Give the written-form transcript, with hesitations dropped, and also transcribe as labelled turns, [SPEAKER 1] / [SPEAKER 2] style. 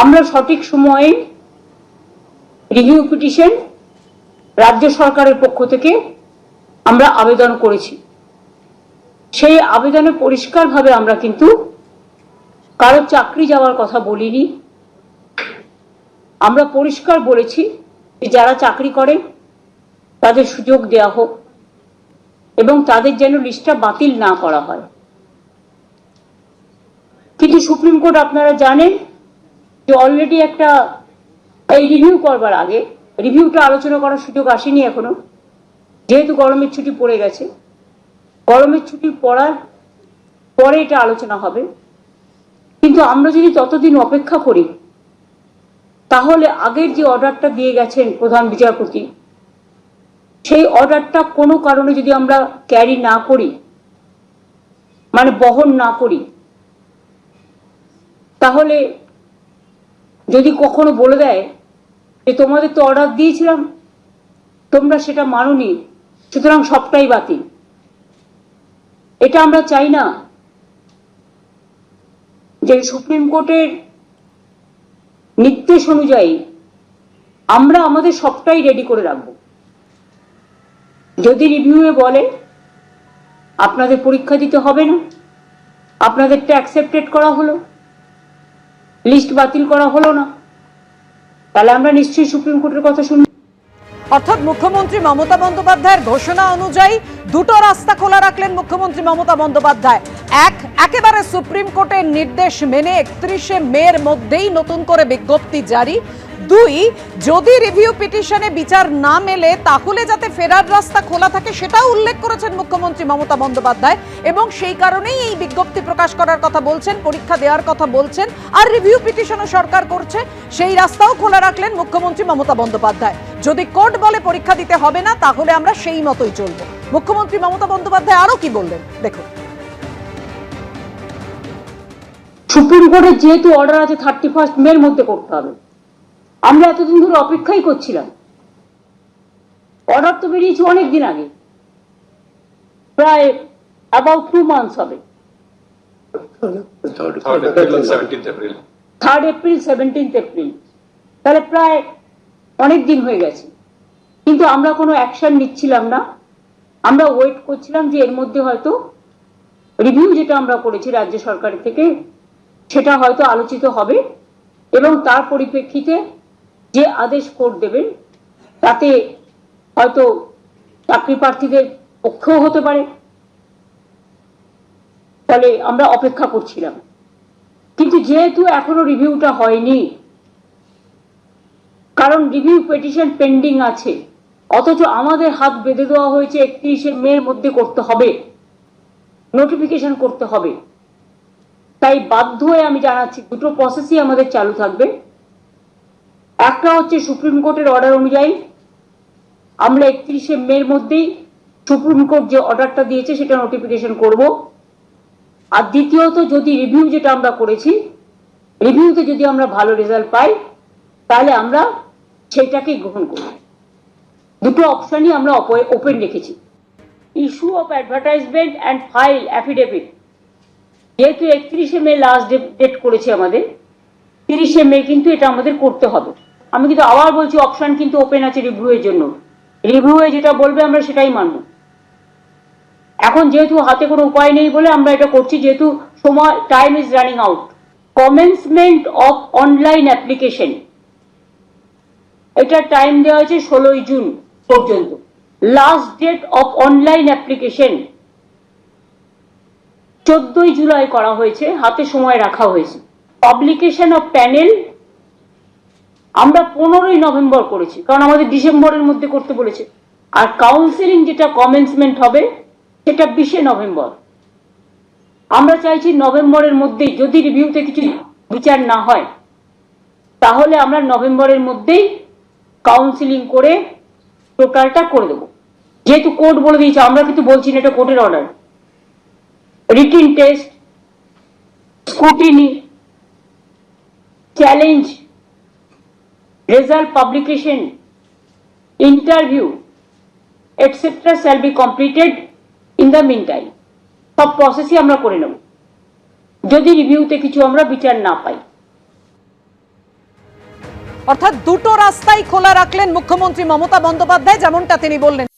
[SPEAKER 1] আমরা সঠিক সময়ে রিভিউ পিটিশন রাজ্য সরকারের পক্ষ থেকে আমরা আবেদন করেছি। সেই আবেদনে পরিষ্কারভাবে আমরা কিন্তু কারো চাকরি যাওয়ার কথা বলিনি। আমরা পরিষ্কার বলেছি যে যারা চাকরি করে তাদের সুযোগ দেওয়া হোক এবং তাদের যেন লিস্টটা বাতিল না করা হয়। কিন্তু সুপ্রিম কোর্ট আপনারা জানেন যে অলরেডি একটা এই রিভিউ করবার আগে রিভিউটা আলোচনা করার সুযোগ আসেনি এখনো, যেহেতু গরমের ছুটি পড়ে গেছে। গরমের ছুটি পড়ার পরে এটা আলোচনা হবে। কিন্তু আমরা যদি ততদিন অপেক্ষা করি তাহলে আগের যে অর্ডারটা দিয়ে গেছেন প্রধান বিচারপতি, সেই অর্ডারটা কোনো কারণে যদি আমরা ক্যারি না করি, মানে বহন না করি, তাহলে যদি কখনো বলে দেয় যে তোমাদের তো অর্ডার দিয়েছিলাম, তোমরা সেটা মানোনি, সুতরাং সবটাই বাতিল, এটা আমরা চাই না। যে সুপ্রিম কোর্টের নির্দেশ অনুযায়ী আমরা আমাদের সবটাই রেডি করে রাখবো। যদি রিভিউয়ে বলে আপনাদের পরীক্ষা দিতে হবে না, আপনাদেরটা অ্যাকসেপ্টেড করা হলো, লিস্ট বাতিল করা হলো না, তাহলে আমরা নিশ্চয়ই সুপ্রিম কোর্টের কথা শুনব।
[SPEAKER 2] অর্থাৎ মুখ্যমন্ত্রী মমতা বন্দ্যোপাধ্যায়ের ঘোষণা অনুযায়ী দুটো রাস্তা খোলা রাখলেন মুখ্যমন্ত্রী মমতা বন্দ্যোপাধ্যায়। একেবারে সুপ্রিম কোর্টের নির্দেশ মেনে 31শে মের মধ্যেই নতুন করে বিজ্ঞপ্তি জারি। 2, যদি রিভিউ পিটিশনে বিচার না মেলে তাহলে যাতে ফেরার রাস্তা খোলা থাকে সেটাও উল্লেখ করেছেন মুখ্যমন্ত্রী মমতা বন্দ্যোপাধ্যায়, এবং সেই কারণেই এই বিজ্ঞপ্তি প্রকাশ করার কথা বলছেন, পরীক্ষা দেওয়ার কথা বলছেন, আর রিভিউ পিটিশনও সরকার করছে, সেই রাস্তাও খোলা রাখলেন মুখ্যমন্ত্রী মমতা বন্দ্যোপাধ্যায়। যদি কোর্ট বলে পরীক্ষা দিতে হবে না তাহলে আমরা সেই মতোই চলবো। মুখ্যমন্ত্রী মমতা বন্দ্যোপাধ্যায় আরো কি বললেন দেখুন।
[SPEAKER 1] সুপ্রিম কোর্টের যেহেতু অর্ডার আছে 31 মের মধ্যে করতে হবে, আমরা এতদিন ধরে অপেক্ষাই করছিলাম। অর্ডার তো বেরিয়েছে অনেক দিন আগে, প্রায় অ্যাবাউট 2 মান্থস হবে। 3rd এপ্রিল 17th এপ্রিল, তাহলে প্রায় অনেক দিন হয়ে গেছে। কিন্তু আমরা কোনো অ্যাকশন নিচ্ছিলাম না, আমরা ওয়েট করছিলাম যে এর মধ্যে হয়তো রিভিউ যেটা আমরা করেছি রাজ্য সরকারের থেকে সেটা হয়তো আলোচিত হবে এবং তার পরিপ্রেক্ষিতে যে আদেশ কোর্ট দেবেন তাতে হয়তো চাকরি প্রার্থীদের পক্ষেও হতে পারে। তাহলে আমরা অপেক্ষা করছিলাম। কিন্তু যেহেতু এখনো রিভিউটা হয়নি, কারণ রিভিউ পিটিশন পেন্ডিং আছে, অথচ আমাদের হাত বেঁধে দেওয়া হয়েছে 31শে মের মধ্যে করতে হবে, নোটিফিকেশন করতে হবে। তাই বাধ্য হয়ে আমি জানাচ্ছি দুটো প্রসেসই আমাদের চালু থাকবে। একটা হচ্ছে সুপ্রিম কোর্টের অর্ডার অনুযায়ী আমরা 31শে মের মধ্যেই সুপ্রিম কোর্ট যে অর্ডারটা দিয়েছে সেটা নোটিফিকেশন করব। আর দ্বিতীয়ত যদি রিভিউ যেটা আমরা করেছি, রিভিউতে যদি আমরা ভালো রেজাল্ট পাই তাহলে আমরা সেটাকে গ্রহণ করব। দুটো অপশনই আমরা ওপেন রেখেছি। Issue of advertisement and file affidavit, যেহেতু 31শে মে লাস্ট ডেট করেছে আমাদের, 30শে মে কিন্তু এটা আমাদের করতে হবে। আমি কিন্তু আবার বলছি অপশন কিন্তু ওপেন আছে রিভিউয়ের জন্য। রিভিউয়ে যেটা বলবে আমরা সেটাই মানব। এখন যেহেতু হাতে কোনো উপায় নেই বলে আমরা এটা করছি, যেহেতু সময় time is running out. Commencement of online application, এটা টাইম দেওয়া হয়েছে 16ই জুন পর্যন্ত। Last date of online application 14ই জুলাই করা হয়েছে, হাতে সময় রাখা হয়েছে। পাবলিকেশন অফ প্যানেল আমরা 15ই নভেম্বর করেছি, কারণ আমাদের ডিসেম্বরের মধ্যে করতে বলেছে। আর কাউন্সিলিং যেটা কমেন্সমেন্ট হবে সেটা 20শে নভেম্বর। আমরা চাইছি নভেম্বরের মধ্যেই, যদি রিভিউতে কিছু বিচার না হয় তাহলে আমরা নভেম্বরের মধ্যেই কাউন্সিলিং করে টোটালটা করে দেবো। যেহেতু কোর্ট বলে দিয়েছে, আমরা কিন্তু বলছি না, এটা কোর্টের order. Written test, scrutiny, challenge, result publication, interview, etc. shall be completed in the meantime. সব প্রসেসই আমরা করে নেব যদি রিভিউতে কিছু আমরা বিচার না পাই।
[SPEAKER 2] অর্থাৎ দুটো রাস্তাই খোলা রাখলেন মুখ্যমন্ত্রী মমতা বন্দ্যোপাধ্যায়, যেমনটা তিনি বললেন।